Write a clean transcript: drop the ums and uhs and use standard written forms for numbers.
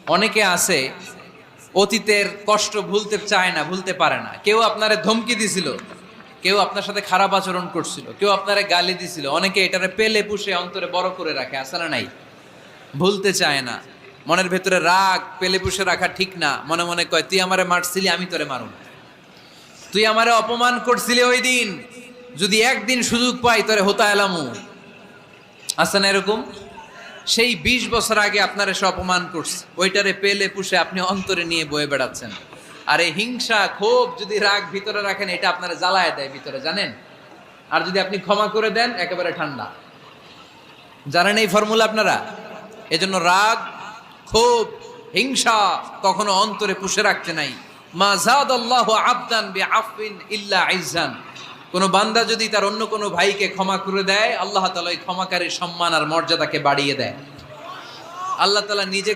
অনেকে আছে অতীতের কষ্ট ভুলতে চায় না, ভুলতে পারে না। কেউ আপনারে ধমকি দিছিল, কেউ আপনার সাথে খারাপ আচরণ করছিল, কেউ আপনারে গালি দিছিল, অনেকে এটারে পেলে পুষে অন্তরে বড় করে রাখে, আছে না নাই? ভুলতে চায় না। মনের ভেতরে রাগ পেলে পুষে রাখা ঠিক না। মনে মনে কয়, তুই আমারে মারছিলি, আমি তোরে মারুম। তুই আমারে অপমান করছিলি ওই দিন, যদি একদিন সুযোগ পাই তোরে হতা এলামু। আছে না এরকম? সেই ২০ বছর আগে আপনার এসে অপমান করছে, ওইটারে পেলে পুষে আপনি অন্তরে নিয়ে বয়ে বেড়াচ্ছেন। আর এই হিংসা ক্ষোভ যদি রাগ ভিতরে রাখেন, এটা আপনারা জ্বালায় দেয় ভিতরে, জানেন? আর যদি আপনি ক্ষমা করে দেন, একেবারে ঠান্ডা। জানেন এই ফর্মুলা আপনারা? এজন্য রাগ, ক্ষোভ, হিংসা কখনো অন্তরে পুষে রাখতে নাই। মা যাদাল্লাহু আবদান বিআফবিন ইল্লা ইজ্জান। কোন বান্দা যদি তার অন্য কোনো ভাইকে ক্ষমা করে দেয়, আল্লাহ তাআলা ওই ক্ষমাকারীর সম্মান আর মর্যাদাকে বাড়িয়ে দেয়। আল্লাহ তাআলা নিজে